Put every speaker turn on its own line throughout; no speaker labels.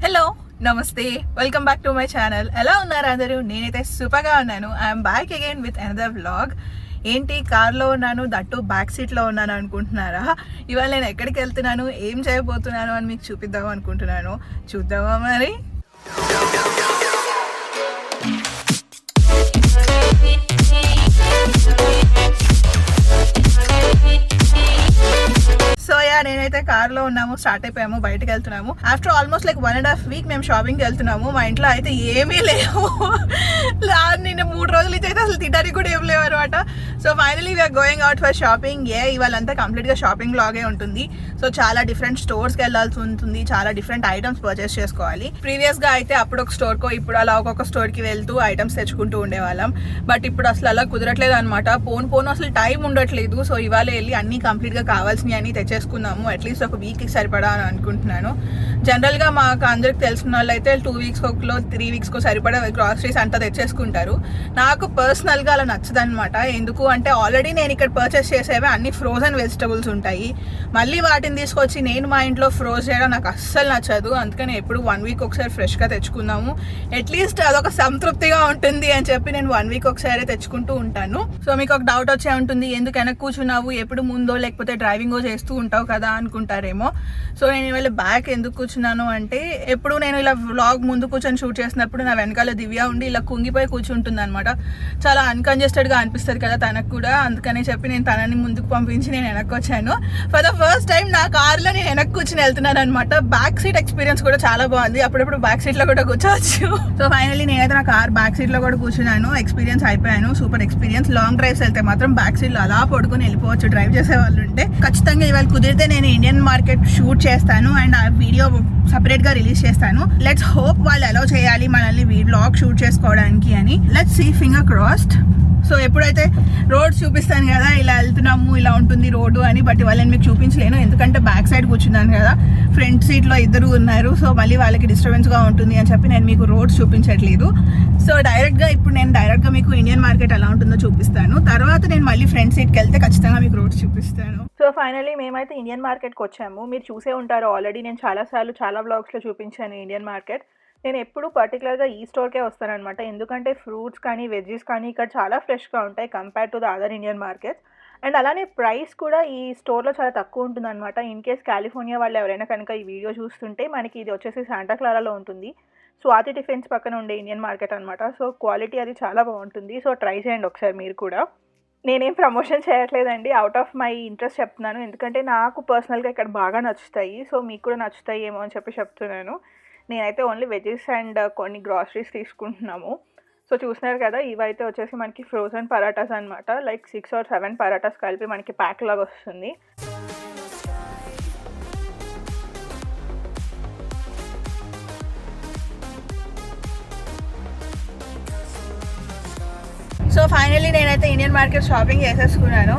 Hello, నమస్తే, welcome back to my channel. ఎలా ఉన్నారు అందరూ? నేనైతే సూపర్గా ఉన్నాను. I'm back again with another vlog. ఏంటి కార్లో ఉన్నాను, దట్టు బ్యాక్ సీట్లో ఉన్నాను అనుకుంటున్నారా? ఇవాళ నేను ఎక్కడికి వెళ్తున్నాను, ఏం చేయబోతున్నాను అని మీకు చూపిద్దాం అనుకుంటున్నాను. చూద్దామా మరి? సో నేనైతే కార్లో ఉన్నాము, స్టార్ట్ అయిపోయాము, బయటకు వెళ్తున్నాము. ఆఫ్టర్ ఆల్మోస్ట్ లైక్ 1.5 week మేము షాపింగ్కి వెళ్తున్నాము. మా ఇంట్లో అయితే ఏమీ లేవు. నిన్న 3 రోజుల నుంచి అయితే అసలు తినడానికి కూడా ఏం లేవు అనమాట. So finally we are going out for shopping. ఇవాళంతా కంప్లీట్గా షాపింగ్ లాగే ఉంటుంది. సో చాలా డిఫరెంట్ స్టోర్స్కి వెళ్ళాల్సి ఉంటుంది, చాలా డిఫరెంట్ ఐటమ్స్ పర్చేస్ చేసుకోవాలి. ప్రీవియస్గా అయితే అప్పుడు ఒక స్టోర్కో ఇప్పుడు అలా ఒక్కొక్క స్టోర్కి వెళ్తూ ఐటమ్స్ తెచ్చుకుంటూ ఉండేవాళ్ళం. బట్ ఇప్పుడు అసలు అలా కుదరట్లేదు అనమాట. పోను అసలు టైం ఉండట్లేదు. సో ఇవాళ వెళ్ళి అన్ని కంప్లీట్గా కావాల్సినవి అన్ని తెచ్చేసుకున్నాము. అట్లీస్ట్ ఒక వీక్కి సరిపడా అని అనుకుంటున్నాను. జనరల్గా మాకు అందరికి తెలిసిన వాళ్ళు అయితే 2 weeksలో 3 weeksకో సరిపడా గ్రాసరీస్ అంతా తెచ్చేసుకుంటారు. నాకు పర్సనల్గా అలా నచ్చదనమాట. ఎందుకు అంటే ఆల్రెడీ నేను ఇక్కడ పర్చేస్ చేసేవి అన్ని ఫ్రోజన్ వెజిటబుల్స్ ఉంటాయి. మళ్ళీ వాటిని తీసుకొచ్చి నేను మా ఇంట్లో ఫ్రోజ్ చేయడం నాకు అస్సలు నచ్చదు. అందుకని ఎప్పుడు 1 week ఒకసారి ఫ్రెష్గా తెచ్చుకుందాము, అట్లీస్ట్ అదొక సంతృప్తిగా ఉంటుంది అని చెప్పి నేను 1 week ఒకసారి తెచ్చుకుంటూ ఉంటాను. సో మీకు ఒక డౌట్ వచ్చే ఉంటుంది, ఎందుకు వెనక్కి కూర్చున్నావు, ఎప్పుడు ముందో లేకపోతే డ్రైవింగో చేస్తూ ఉంటావు కదా అనుకుంటారేమో. సో నేను ఇవాళ బ్యాక్ ఎందుకు కూర్చున్నాను అంటే, ఎప్పుడు నేను ఇలా వ్లాగ్ ముందు కూర్చొని షూట్ చేసినప్పుడు నా వెనకాల దివ్య ఉండి ఇలా కుంగిపోయి కూర్చుంటుంది అనమాట. చాలా అన్కంజెస్టెడ్గా అనిపిస్తుంది కదా తనకు కూడా. అందుకని చెప్పి నేను తనని ముందుకు పంపించి నేను వెనక్కి వచ్చాను. ఫర్ ద ఫస్ట్ టైం నా కార్లో నేను వెనక్కి కూర్చుని వెళ్తున్నాను అనమాట. బ్యాక్ సీట్ ఎక్స్పీరియన్స్ కూడా చాలా బాగుంది. అప్పుడప్పుడు బ్యాక్ సీట్లో కూడా కూర్చోవచ్చు. సో ఫైనలీ నేనైతే నా కార్ బ్యాక్ సీట్లో కూడా కూర్చున్నాను. ఎక్స్పీరియన్స్ అయిపోయాను, సూపర్ ఎక్స్పీరియన్స్. లాంగ్ డ్రైవ్స్ వెళ్తే మాత్రం బ్యాక్ సీట్లో అలా పడుకొని వెళ్ళిపోవచ్చు డ్రైవ్ చేసే వాళ్ళు ఉంటే. ఖచ్చితంగా ఇవాళ కుదిరితే నేను ఇండియన్ మార్కెట్ షూట్ చేస్తాను అండ్ ఆ వీడియో సపరేట్ గా రిలీజ్ చేస్తాను. లెట్స్ హోప్ వాళ్ళు అలౌ చేయాలి మనల్ని వ్లాగ్ షూట్ చేసుకోవడానికి అని. Let's see, finger crossed. So ఎప్పుడైతే రోడ్ చూపిస్తాను కదా, ఇలా వెళ్తున్నాము, ఇలా ఉంటుంది రోడ్డు అని. బట్ వాళ్ళని మీకు చూపించలేను, ఎందుకంటే బ్యాక్ సైడ్ కూర్చున్నాను కదా, ఫ్రంట్ సీట్లో ఇద్దరు ఉన్నారు. సో మళ్ళీ వాళ్ళకి డిస్టర్బెన్స్గా ఉంటుంది అని చెప్పి నేను మీకు రోడ్స్ చూపించట్లేదు. సో ఇప్పుడు నేను డైరెక్ట్గా మీకు ఇండియన్ మార్కెట్ ఎలా ఉంటుందో చూపిస్తాను. తర్వాత నేను మళ్ళీ ఫ్రంట్ సీట్కి వెళ్తే ఖచ్చితంగా మీకు రోడ్స్ చూపిస్తాను. సో ఫైనలీ మేమైతే ఇండియన్ మార్కెట్కి వచ్చాము. మీరు చూసే ఉంటారు ఆల్రెడీ, నేను చాలాసార్లు చాలా బ్లాగ్స్లో చూపించాను ఇండియన్ మార్కెట్. నేను ఎప్పుడు పర్టికులర్గా ఈ స్టోర్కే వస్తానన్నమాట. ఎందుకంటే ఫ్రూట్స్ కానీ వెజ్జెస్ కానీ ఇక్కడ చాలా ఫ్రెష్గా ఉంటాయి compare to the other Indian markets. And అలానే ప్రైస్ కూడా ఈ స్టోర్లో చాలా తక్కువ ఉంటుందన్నమాట. ఇన్ కేస్ కాలిఫోర్నియా వాళ్ళు ఎవరైనా కనుక ఈ వీడియో చూస్తుంటే, మనకి ఇది వచ్చేసి శాంటా క్లారాలో ఉంటుంది. స్వాతి టిఫిన్స్ పక్కన ఉండే ఇండియన్ మార్కెట్ అనమాట. సో క్వాలిటీ అది చాలా బాగుంటుంది. సో ట్రై చేయండి ఒకసారి మీరు కూడా. నేనేం ప్రమోషన్ చేయట్లేదండి, అవుట్ ఆఫ్ మై ఇంట్రెస్ట్ చెప్తున్నాను. ఎందుకంటే నాకు పర్సనల్గా ఇక్కడ బాగా నచ్చుతాయి. సో మీకు కూడా నచ్చుతాయి ఏమో అని చెప్పి చెప్తున్నాను. నేనైతే ఓన్లీ వెజెస్ అండ్ కొన్ని గ్రాసరీస్ తీసుకుంటున్నాము. సో చూస్తున్నారు కదా, ఇవైతే వచ్చేసి మనకి ఫ్రోజన్ పరాటాస్ అనమాట. లైక్ 6 or 7 పరాటాస్ కలిపి మనకి ప్యాక్ లాగా వస్తుంది. సో ఫైనలీ నేనైతే ఇండియన్ మార్కెట్ షాపింగ్ చేసేసుకున్నాను.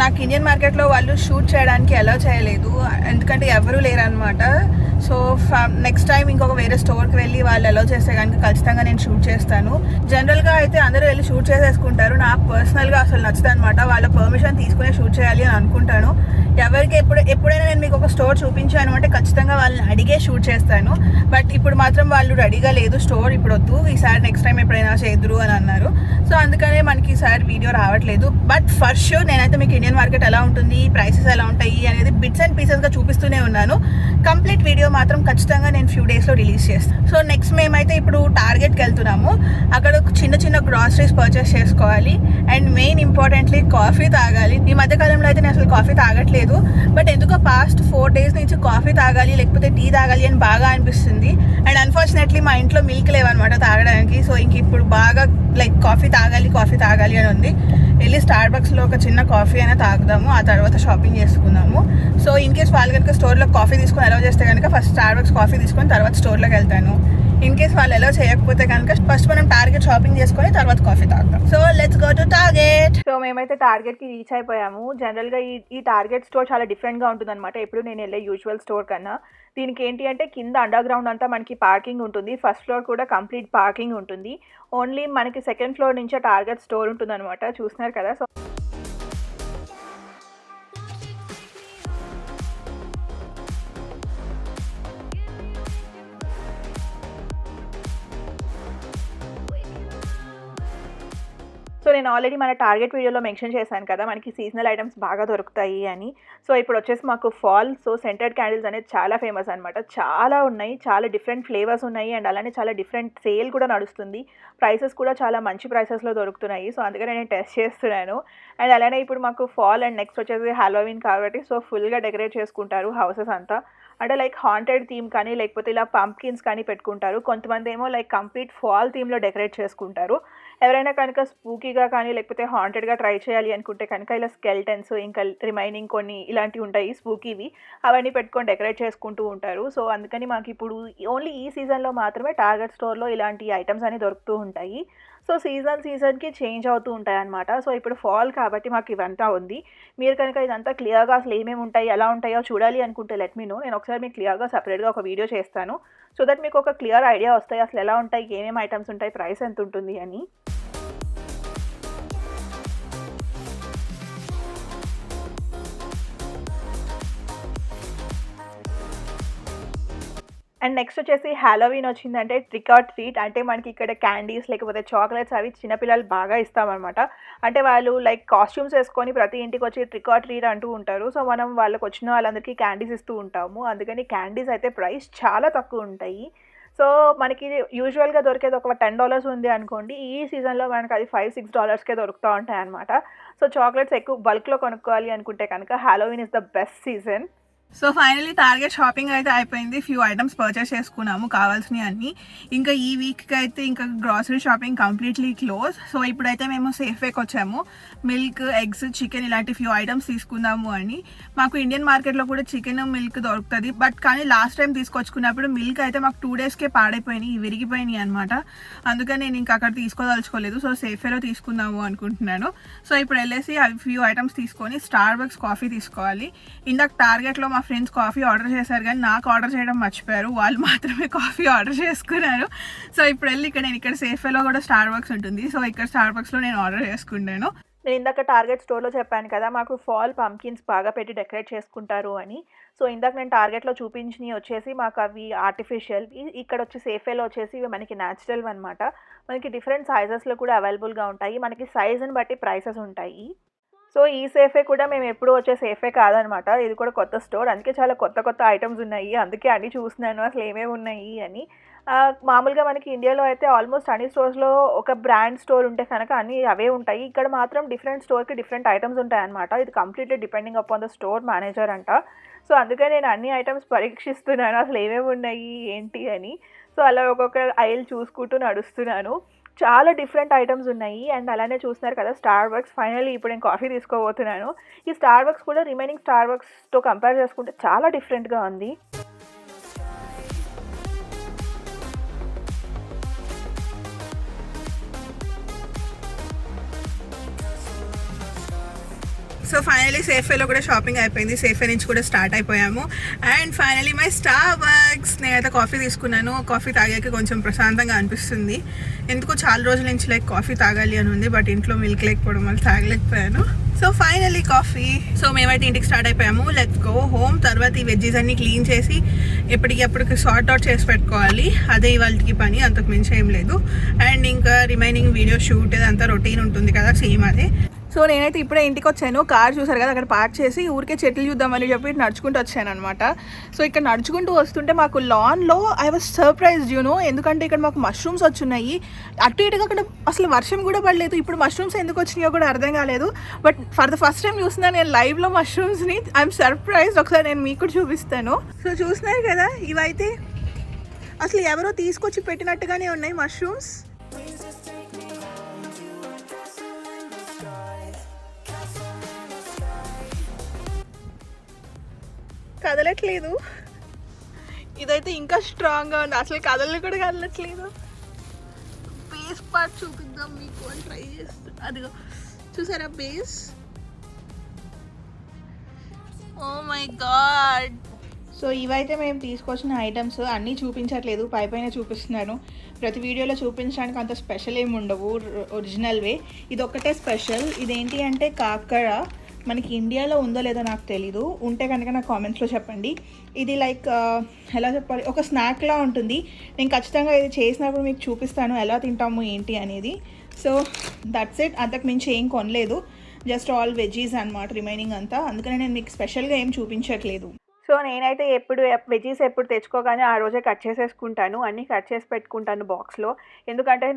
నాకు ఇండియన్ మార్కెట్లో వాళ్ళు షూట్ చేయడానికి అలౌ చేయలేదు, ఎందుకంటే ఎవరూ లేరనమాట. సో నెక్స్ట్ టైం ఇంకొక వేరే స్టోర్కి వెళ్ళి వాళ్ళు అలౌ చేస్తే కనుక ఖచ్చితంగా నేను షూట్ చేస్తాను. జనరల్గా అయితే అందరూ వెళ్ళి షూట్ చేసేసుకుంటారు. నాకు పర్సనల్గా అసలు నచ్చదు అనమాట. వాళ్ళ పర్మిషన్ తీసుకునే షూట్ చేయాలి అని అనుకుంటాను. ఎవరికి ఎప్పుడైనా నేను మీకు ఒక స్టోర్ చూపించాను అంటే ఖచ్చితంగా వాళ్ళని అడిగే షూట్ చేస్తాను. బట్ ఇప్పుడు మాత్రం వాళ్ళు రెడీగా లేదు, స్టోర్ ఇప్పుడు వద్దు, ఈసారి నెక్స్ట్ టైం ఎప్పుడైనా చేద్దురు అని అన్నారు. సో అందుకనే మనకి ఈసారి వీడియో రావట్లేదు. బట్ ఫర్ షూర్ నేనైతే మీకు ఇండియన్ మార్కెట్ ఎలా ఉంటుంది, ప్రైసెస్ ఎలా ఉంటాయి అనేది బిట్స్ అండ్ పీసెస్గా చూపిస్తూనే ఉన్నాను. కంప్లీట్ వీడియో మాత్రం ఖచ్చితంగా నేను ఫ్యూ డేస్లో రిలీజ్ చేస్తాను. సో నెక్స్ట్ మేమైతే ఇప్పుడు టార్గెట్కి వెళ్తున్నాము. అక్కడ చిన్న గ్రాసరీస్ పర్చేస్ చేసుకోవాలి అండ్ మెయిన్ ఇంపార్టెంట్లీ కాఫీ తాగాలి. ఈ మధ్యకాలంలో అయితే నేను అసలు కాఫీ తాగట్లేదు. బట్ ఎందుకో పాస్ట్ 4 days నుంచి కాఫీ తాగాలి లేకపోతే టీ తాగాలి అని బాగా అనిపిస్తుంది. అండ్ అన్ఫార్చునేట్లీ మా ఇంట్లో మిల్క్ లేవన్నమాట తాగడానికి. సో ఇంక ఇప్పుడు బాగా లైక్ కాఫీ తాగాలి అని ఉంది. వెళ్ళి స్టార్బక్స్లో ఒక చిన్న కాఫీ అయినా తాగుదాము, ఆ తర్వాత షాపింగ్ చేసుకుందాము. సో ఇన్ కేస్ వాళ్ళు కనుక స్టోర్లో కాఫీ తీసుకొని అలౌ చేస్తే కనుక ఫస్ట్ స్టార్బక్స్ కాఫీ తీసుకొని తర్వాత స్టోర్లోకి వెళ్తాను. ఇన్ కేస్ వాళ్ళు అలౌ చేయకపోతే కనుక ఫస్ట్ మనం టార్గెట్ షాపింగ్ చేసుకొని తర్వాత కాఫీ తాగుతాం. So let's go to target. So మేమైతే టార్గెట్కి రీచ్ అయిపోయాము. జనరల్గా ఈ టార్గెట్ స్టోర్ చాలా డిఫరెంట్గా ఉంటుంది అనమాట ఎప్పుడు నేను వెళ్ళే యూజువల్ స్టోర్ కన్నా. దీనికి ఏంటి అంటే కింద అండర్ గ్రౌండ్ అంతా మనకి పార్కింగ్ ఉంటుంది, ఫస్ట్ ఫ్లోర్ కూడా కంప్లీట్ పార్కింగ్ ఉంటుంది. ఓన్లీ మనకి సెకండ్ ఫ్లోర్ నుంచే టార్గెట్ స్టోర్ ఉంటుంది అనమాట. చూస్తున్నారు కదా. సో సో నేను ఆల్రెడీ మన టార్గెట్ వీడియోలో మెన్షన్ చేశాను కదా మనకి సీజనల్ ఐటమ్స్ బాగా దొరుకుతాయి అని. సో ఇప్పుడు వచ్చేసి మాకు ఫాల్ సెంటెడ్ క్యాండిల్స్ అనేది చాలా ఫేమస్ అనమాట. చాలా ఉన్నాయి, చాలా డిఫరెంట్ ఫ్లేవర్స్ ఉన్నాయి అండ్ అలానే చాలా డిఫరెంట్ సేల్ కూడా నడుస్తుంది. ప్రైసెస్ కూడా చాలా మంచి ప్రైసెస్లో దొరుకుతున్నాయి. సో అందుకని నేను టెస్ట్ చేస్తున్నాను. అండ్ అలానే ఇప్పుడు మాకు ఫాల్ అండ్ నెక్స్ట్ వచ్చేసి హాలోవిన్ కాబట్టి సో ఫుల్గా డెకరేట్ చేసుకుంటారు హౌసెస్ అంతా. అంటే లైక్ హాంటెడ్ థీమ్ కానీ లేకపోతే ఇలా పంప్కిన్స్ కానీ పెట్టుకుంటారు. కొంతమంది ఏమో లైక్ కంప్లీట్ ఫాల్ థీమ్లో డెకరేట్ చేసుకుంటారు. ఎవరైనా కనుక స్పూకీగా కానీ లేకపోతే హాంటెడ్గా ట్రై చేయాలి అనుకుంటే కనుక ఇలా స్కెల్టన్స్ ఇంకా రిమైనింగ్ కొన్ని ఇలాంటివి ఉంటాయి స్పూకీవి, అవన్నీ పెట్టుకొని డెకరేట్ చేసుకుంటూ ఉంటారు. సో అందుకని మాకు ఇప్పుడు ఓన్లీ ఈ సీజన్లో మాత్రమే టార్గెట్ స్టోర్లో ఇలాంటి ఐటమ్స్ అన్ని దొరుకుతూ ఉంటాయి. సో సీజన్కి చేంజ్ అవుతూ ఉంటాయి అన్నమాట. సో ఇప్పుడు ఫాల్ కాబట్టి మాకు ఇవంతా ఉంది. మీరు కనుక ఇదంతా క్లియర్గా అసలు ఏమేమి ఉంటాయి ఎలా ఉంటాయో చూడాలి అనుకుంటే లెట్ మీ నో. నేను ఒకసారి మీకు క్లియర్గా సపరేట్గా ఒక వీడియో చేస్తాను. సో దట్ మీకు ఒక క్లియర్ ఐడియా వస్తాయి అసలు ఎలా ఉంటాయి, ఏమేమి ఐటమ్స్ ఉంటాయి, ప్రైస్ ఎంత ఉంటుంది అని. అండ్ నెక్స్ట్ వచ్చేసి హాలోవీన్ వచ్చిందంటే ట్రిక్ ఆర్ ట్రీట్. అంటే మనకి ఇక్కడ క్యాండీస్ లేకపోతే చాక్లెట్స్ అవి చిన్నపిల్లలు బాగా ఇస్తామన్నమాట. అంటే వాళ్ళు లైక్ కాస్ట్యూమ్స్ వేసుకొని ప్రతి ఇంటికి వచ్చి ట్రిక్ ఆర్ ట్రీట్ అంటూ ఉంటారు. సో మనం వాళ్ళకి వచ్చిన వాళ్ళందరికీ క్యాండీస్ ఇస్తూ ఉంటాము. అందుకని క్యాండీస్ అయితే ప్రైస్ చాలా తక్కువ ఉంటాయి. సో మనకి యూజువల్గా దొరికేది ఒక $10 ఉంది అనుకోండి, ఈ సీజన్లో మనకి అది $5-6కే దొరుకుతూ ఉంటాయి అనమాట. సో చాక్లెట్స్ ఎక్కువ బల్క్లో కొనుక్కోవాలి అనుకుంటే కనుక Halloween is the best season. So finally target shopping అయితే అయిపోయింది. ఫ్యూ ఐటమ్స్ పర్చేస్ చేసుకున్నాము కావాల్సినవి అన్నీ. ఇంకా ఈ వీక్కి అయితే ఇంకా grocery shopping completely close. So ఇప్పుడైతే మేము సేఫ్వేకి వచ్చాము. మిల్క్, ఎగ్స్, చికెన్ ఇలాంటి ఫ్యూ ఐటమ్స్ తీసుకుందాము అని. మాకు ఇండియన్ మార్కెట్లో కూడా చికెన్, మిల్క్ దొరుకుతుంది. బట్ కానీ లాస్ట్ టైం తీసుకొచ్చుకున్నప్పుడు మిల్క్ అయితే మాకు 2 డేస్కే పాడైపోయినాయి, విరిగిపోయినాయి అనమాట. అందుకని నేను ఇంకా అక్కడ తీసుకోదలుచుకోలేదు. సో సేఫ్వేలో తీసుకుందాము అనుకుంటున్నాను. సో ఇప్పుడు వెళ్ళేసి అవి ఫ్యూ ఐటమ్స్ తీసుకొని స్టార్ బక్స్ కాఫీ తీసుకోవాలి. ఇందాక టార్గెట్లో మా ఫ్రెండ్స్ కాఫీ ఆర్డర్ చేశారు కానీ నాకు ఆర్డర్ చేయడం మర్చిపోయారు. వాళ్ళు మాత్రమే కాఫీ ఆర్డర్ చేసుకున్నారు. సో ఇప్పుడు వెళ్ళి నేను ఇక్కడ సేఫ్వేలో కూడా స్టార్ బక్స్ ఉంటుంది. సో ఇక్కడ స్టార్ బక్స్లో నేను ఆర్డర్ చేసుకుంటాను. నేను ఇందాక టార్గెట్ స్టోర్లో చెప్పాను కదా మాకు ఫాల్ పంకిన్స్ బాగా పెట్టి డెకరేట్ చేసుకుంటారు అని. సో ఇందాక నేను టార్గెట్లో చూపించినవి వచ్చేసి మాకు అవి ఆర్టిఫిషియల్, ఇక్కడ వచ్చి సేఫ్వేలో వచ్చేసి ఇవి మనకి న్యాచురల్ అనమాట. మనకి డిఫరెంట్ సైజెస్లో కూడా అవైలబుల్గా ఉంటాయి. మనకి సైజుని బట్టి ప్రైసెస్ ఉంటాయి. సో ఈ సేఫే కూడా మేము ఎప్పుడు వచ్చే సేఫే కాదనమాట, ఇది కూడా కొత్త స్టోర్. అందుకే చాలా కొత్త ఐటమ్స్ ఉన్నాయి. అందుకే అన్నీ చూస్తున్నాను అసలు ఏమేమి ఉన్నాయి అని. మామూలుగా మనకి ఇండియాలో అయితే ఆల్మోస్ట్ అన్ని స్టోర్స్లో ఒక బ్రాండ్ స్టోర్ ఉంటే కనుక అన్నీ అవే ఉంటాయి. ఇక్కడ మాత్రం డిఫరెంట్ స్టోర్కి డిఫరెంట్ ఐటమ్స్ ఉంటాయి అనమాట. ఇది completely depending upon the store manager అంట. సో అందుకే నేను అన్ని ఐటమ్స్ పరీక్షిస్తున్నాను అసలు ఏమేమి ఉన్నాయి ఏంటి అని. సో అలా ఒక్కొక్క ఐల్ చూసుకుంటూ నడుస్తున్నాను. చాలా డిఫరెంట్ ఐటమ్స్ ఉన్నాయి. అండ్ అలానే చూస్తున్నారు కదా స్టార్ బక్స్. ఫైనల్లీ ఇప్పుడు నేను కాఫీ తీసుకోబోతున్నాను. ఈ స్టార్ బక్స్ కూడా రిమైనింగ్ స్టార్ బక్స్తో కంపేర్ చేసుకుంటే చాలా డిఫరెంట్గా ఉంది. సో ఫైనలీ సేఫ్వేలో కూడా షాపింగ్ అయిపోయింది. సేఫ్వే నుంచి కూడా స్టార్ట్ అయిపోయాము. And finally my Starbucks. నేనైతే కాఫీ తీసుకున్నాను. కాఫీ తాగాక కొంచెం ప్రశాంతంగా అనిపిస్తుంది. ఎందుకో చాలా రోజుల నుంచి లైక్ కాఫీ తాగాలి అని ఉంది, బట్ ఇంట్లో మిల్క్ లేకపోవడం వల్ల తాగలేకపోయాను. So finally coffee. సో మేమైతే ఇంటికి స్టార్ట్ అయిపోయాము. Let's go home. తర్వాత ఈ వెజ్జీస్ అన్ని క్లీన్ చేసి ఎప్పటికప్పుడు సార్ట్ అవుట్ చేసి పెట్టుకోవాలి. అదే ఇవాళకి పని, అంతకు మించి ఏం లేదు. అండ్ ఇంకా రిమైనింగ్ వీడియో షూట్ అదంతా రొటీన్ ఉంటుంది కదా, సేమ్ అదే. సో నేనైతే ఇప్పుడే ఇంటికి వచ్చాను. కార్ చూసారు కదా అక్కడ పార్క్ చేసి ఊరికే చెట్లు చూద్దామని చెప్పి నడుచుకుంటూ వచ్చాను అనమాట. సో ఇక్కడ నడుచుకుంటూ వస్తుంటే మాకు లాన్లో ఐ వాజ్ సర్ప్రైజ్డ్ ఎందుకంటే ఇక్కడ మాకు మష్రూమ్స్ వచ్చున్నాయి. అటు ఇటుగా అక్కడ అసలు వర్షం కూడా పడలేదు. ఇప్పుడు మష్రూమ్స్ ఎందుకు వచ్చినాయో కూడా అర్థం కాలేదు. But for the first time చూస్తున్నాను నేను లైవ్లో మష్రూమ్స్ని. I'm surprised. ఒకసారి నేను మీకు కూడా చూపిస్తాను. సో చూస్తున్నారు కదా ఇవైతే అసలు ఎవరో తీసుకొచ్చి పెట్టినట్టుగానే ఉన్నాయి మష్రూమ్స్. కదలట్లేదు. ఇదైతే ఇంకా స్ట్రాంగ్గా ఉంది. అసలు కదలు కూడా కదలట్లేదు. బేస్ పార్ట్ చూపిద్దాం మీకు అని ట్రై చేస్తాను. అదిగో చూసారా base. Oh my God. So ఇవైతే మేము తీసుకొచ్చిన ఐటమ్స్ అన్నీ చూపించట్లేదు, పైన చూపిస్తున్నాను. ప్రతి వీడియోలో చూపించడానికి అంత స్పెషల్ ఏమి ఉండవు, ఒరిజినల్వే. ఇది ఒక్కటే స్పెషల్. ఇదేంటి అంటే కాకర. మనకి ఇండియాలో ఉందో లేదో నాకు తెలీదు, ఉంటే కనుక నాకు కామెంట్స్లో చెప్పండి. ఇది లైక్ ఎలా చెప్పాలి, ఒక స్నాక్లా ఉంటుంది. నేను ఖచ్చితంగా ఇది చేసినప్పుడు మీకు చూపిస్తాను ఎలా తింటాము ఏంటి అనేది. So that's it. అంతకు మించి ఏం కొనలేదు, జస్ట్ ఆల్ వెజీస్ అనమాట రిమైనింగ్ అంతా. అందుకని నేను మీకు స్పెషల్గా ఏం చూపించట్లేదు. సో నేనైతే ఎప్పుడు వెజీస్ ఎప్పుడు తెచ్చుకోగానే ఆ రోజే కట్ చేసేసుకుంటాను, అన్నీ కట్ చేసి పెట్టుకుంటాను బాక్స్లో. ఎందుకంటే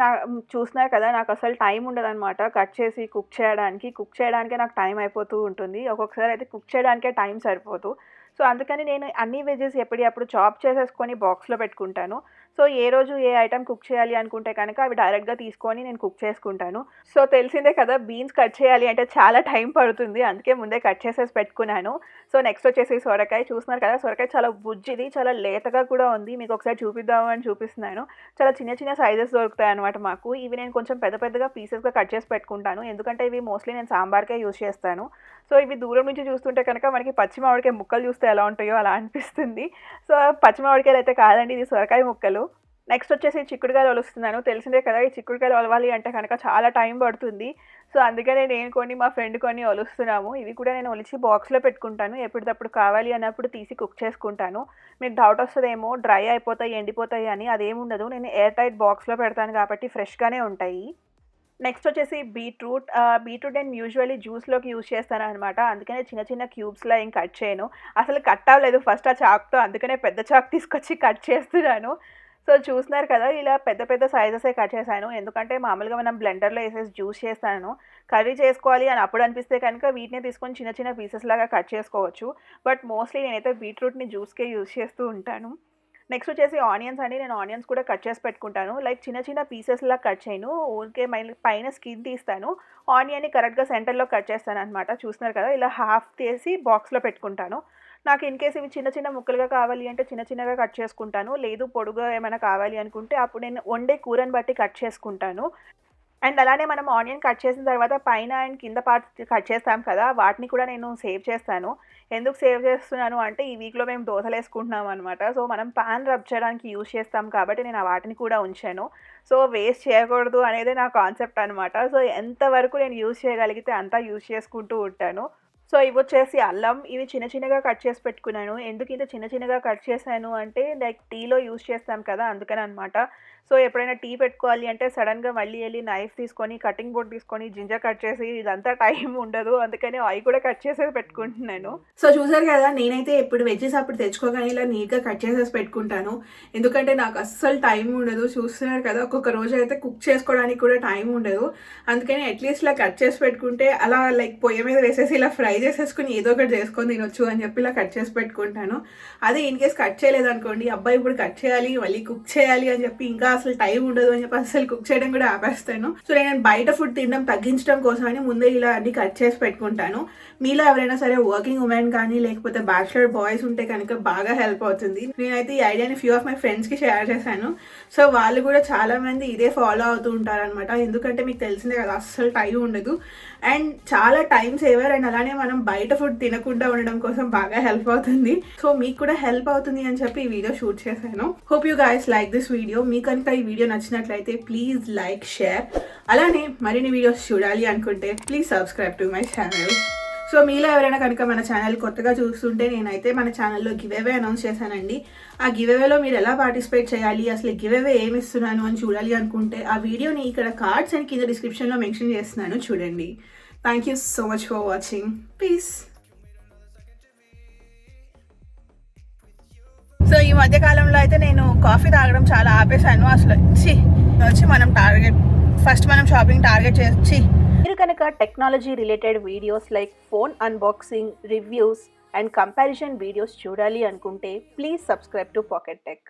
చూస్తున్నారు కదా, నాకు అసలు టైం ఉండదన్నమాట కట్ చేసి కుక్ చేయడానికే నాకు టైం అయిపోతూ ఉంటుంది. ఒక్కొక్కసారి అయితే కుక్ చేయడానికే టైం సరిపోదు. సో అందుకని నేను అన్ని వెజెస్ ఎప్పటికప్పుడు చాప్ చేసేసుకొని బాక్స్లో పెట్టుకుంటాను. సో ఏ రోజు ఏ ఐటెం కుక్ చేయాలి అనుకుంటే కనుక అవి డైరెక్ట్గా తీసుకొని నేను కుక్ చేసుకుంటాను. సో తెలిసిందే కదా, బీన్స్ కట్ చేయాలి అంటే చాలా టైం పడుతుంది, అందుకే ముందే కట్ చేసేసి పెట్టుకున్నాను. సో నెక్స్ట్ వచ్చేసి సొరకాయ. చూస్తున్నారు కదా, సొరకాయ చాలా బుజ్జిది, చాలా లేతగా కూడా ఉంది. మీకు ఒకసారి చూపిద్దామని చూపిస్తున్నాను. చాలా చిన్న చిన్న సైజెస్ దొరుకుతాయి అనమాట మాకు. ఇవి నేను కొంచెం పెద్ద పెద్దగా పీసెస్గా కట్ చేసి పెట్టుకుంటాను, ఎందుకంటే ఇవి మోస్ట్లీ నేను సాంబార్కే యూజ్ చేస్తాను. సో ఇవి దూరం నుంచి చూస్తుంటే కనుక మనకి పచ్చి మామిడికాయ ముక్కలు చూస్తే ఎలా ఉంటాయో అలా అనిపిస్తుంది. సో పచ్చి మామిడికాయలు అయితే కాదండి, ఇది సొరకాయ ముక్కలు. నెక్స్ట్ వచ్చేసి చిక్కుడుకాయలు ఒలుస్తున్నాను. తెలిసిందే కదా, ఈ చిక్కుడుకాయలు ఒలవాలి అంటే కనుక చాలా టైం పడుతుంది. సో అందుకనే నేను కొన్ని మా ఫ్రెండ్ కొన్ని ఒలుస్తున్నాము. ఇవి కూడా నేను ఒలిచి బాక్స్లో పెట్టుకుంటాను, ఎప్పటికప్పుడు కావాలి అన్నప్పుడు తీసి కుక్ చేసుకుంటాను. మీకు డౌట్ వస్తుందేమో డ్రై అయిపోతాయి ఎండిపోతాయి అని, అదేముండదు. నేను ఎయిర్ టైట్ బాక్స్లో పెడతాను కాబట్టి ఫ్రెష్గానే ఉంటాయి. నెక్స్ట్ వచ్చేసి బీట్రూట్ నేను యూజువల్లీ జ్యూస్లోకి యూజ్ చేస్తాను అనమాట, అందుకనే చిన్న చిన్న క్యూబ్స్లో ఏం కట్ చేయను. అసలు కట్ అవ్వలేదు ఫస్ట్ ఆ చాక్తో, అందుకనే పెద్ద చాక్ తీసుకొచ్చి కట్ చేస్తున్నాను. సో చూస్తున్నారు కదా, ఇలా పెద్ద పెద్ద సైజెసే కట్ చేశాను, ఎందుకంటే మామూలుగా మనం బ్లెండర్లో వేసేసి జ్యూస్ చేస్తాను. కర్రీ చేసుకోవాలి అని అప్పుడు అనిపిస్తే కనుక వీటిని తీసుకొని చిన్న చిన్న పీసెస్ లాగా కట్ చేసుకోవచ్చు. బట్ మోస్ట్లీ నేనైతే బీట్రూట్ని జ్యూస్కే యూజ్ చేస్తూ ఉంటాను. నెక్స్ట్ వచ్చేసి ఆనియన్స్ అండి. నేను ఆనియన్స్ కూడా కట్ చేసి పెట్టుకుంటాను, లైక్ చిన్న చిన్న పీసెస్లా కట్ చేయను, ఊరికే పైన స్కిన్ తీస్తాను. ఆనియన్ని కరెక్ట్గా సెంటర్లో కట్ చేస్తాను అనమాట. చూస్తున్నారు కదా, ఇలా హాఫ్ తీసి బాక్స్లో పెట్టుకుంటాను. నాకు ఇన్ కేస్ ఇవి చిన్న చిన్న ముక్కలుగా కావాలి అంటే చిన్న చిన్నగా కట్ చేసుకుంటాను, లేదు పొడుగా ఏమైనా కావాలి అనుకుంటే అప్పుడు నేను వండే కూరని బట్టి కట్ చేసుకుంటాను. అండ్ అలానే మనం ఆనియన్ కట్ చేసిన తర్వాత పైన అండ్ కింద పార్ట్ కట్ చేస్తాం కదా, వాటిని కూడా నేను సేవ్ చేస్తాను. ఎందుకు సేవ్ చేస్తున్నాను అంటే ఈ వీక్లో మేము దోశలు వేసుకుంటున్నాం అనమాట. సో మనం పాన్ రబ్ చేయడానికి యూజ్ చేస్తాం కాబట్టి నేను ఆ వాటిని కూడా ఉంచాను. సో వేస్ట్ చేయకూడదు అనేది నా కాన్సెప్ట్ అనమాట. సో ఎంతవరకు నేను యూజ్ చేయగలిగితే అంతా యూజ్ చేసుకుంటూ ఉంటాను. సో ఇవి వచ్చేసి అల్లం. ఇవి చిన్న చిన్నగా కట్ చేసి పెట్టుకున్నాను. ఎందుకు ఇంత చిన్న చిన్నగా కట్ చేశాను అంటే లైక్ టీలో యూజ్ చేస్తాం కదా, అందుకని అనమాట. సో ఎప్పుడైనా టీ పెట్టుకోవాలి అంటే సడన్గా మళ్ళీ వెళ్ళి నైఫ్ తీసుకొని కటింగ్ బోర్డ్ తీసుకొని జింజర్ కట్ చేసి ఇదంతా టైం ఉండదు, అందుకని అవి కూడా కట్ చేసేసి పెట్టుకుంటున్నాను. సో చూసారు కదా, నేనైతే ఎప్పుడు వెజ్జెస్ అప్పుడు తెచ్చుకోగానే ఇలా నీట్గా కట్ చేసేసి పెట్టుకుంటాను, ఎందుకంటే నాకు అస్సలు టైం ఉండదు. చూస్తున్నారు కదా, ఒక్కొక్క రోజు అయితే కుక్ చేసుకోవడానికి కూడా టైం ఉండదు, అందుకని అట్లీస్ట్ ఇలా కట్ చేసి పెట్టుకుంటే అలా లైక్ పొయ్యి మీద వేసేసి ఇలా ఫ్రై చేసేసుకుని ఏదో ఒకటి చేసుకొని తినొచ్చు అని చెప్పి ఇలా కట్ చేసి పెట్టుకుంటాను. అదే ఇన్ కేస్ కట్ చేయలేదనుకోండి, అబ్బాయి ఇప్పుడు కట్ చేయాలి మళ్ళీ కుక్ చేయాలి అని చెప్పి ఇంకా అసలు టైం ఉండదు అని చెప్పి అసలు కుక్ చేయడం కూడా ఆపేస్తాను. సో నేను బయట ఫుడ్ తినడం తగ్గించడం కోసమని ముందే ఇలా అన్ని కట్ చేసి పెట్టుకుంటాను. మీలో ఎవరైనా సరే వర్కింగ్ ఉమెన్ కానీ లేకపోతే బ్యాచిలర్ బాయ్స్ ఉంటే కనుక బాగా హెల్ప్ అవుతుంది. నేనైతే ఈ ఐడియాని ఫ్యూ ఆఫ్ మై ఫ్రెండ్స్కి షేర్ చేశాను. సో వాళ్ళు కూడా చాలా మంది ఇదే ఫాలో అవుతూ ఉంటారనమాట, ఎందుకంటే మీకు తెలిసిందే కదా అస్సలు టైం ఉండదు అండ్ చాలా టైం సేవర్. అండ్ అలానే మనం బయట ఫుడ్ తినకుండా ఉండడం కోసం బాగా హెల్ప్ అవుతుంది. సో మీకు కూడా హెల్ప్ అవుతుంది అని చెప్పి ఈ వీడియో షూట్ చేశాను. Hope you guys like this video. మీకు కనుక ఈ వీడియో నచ్చినట్లయితే ప్లీజ్ లైక్, షేర్. అలానే మరిన్ని వీడియోస్ చూడాలి అనుకుంటే please subscribe to my channel. So మీలో ఎవరైనా కనుక మన ఛానల్ కొత్తగా చూస్తుంటే నేనైతే మన ఛానల్లో గివ్ అవే అనౌన్స్ చేశానండి. ఆ గివ్ అవేలో మీరు ఎలా పార్టిసిపేట్ చేయాలి, అసలు గివ్ అవే ఏమి ఇస్తున్నాను అని చూడాలి అనుకుంటే ఆ వీడియోని ఇక్కడ కార్డ్స్ అండ్ కింద డిస్క్రిప్షన్లో మెన్షన్ చేస్తున్నాను, చూడండి. Thank you so much for watching. Peace. So ఈ మధ్య కాలంలో అయితే నేను కాఫీ తాగడం చాలా ఆపేశాను. అసలు వచ్చి మనం షాపింగ్ టార్గెట్ చేసి
మీరు కనుక technology related videos like phone unboxing, reviews and comparison videos చూడాలి అనుకుంటే please subscribe to pocket tech.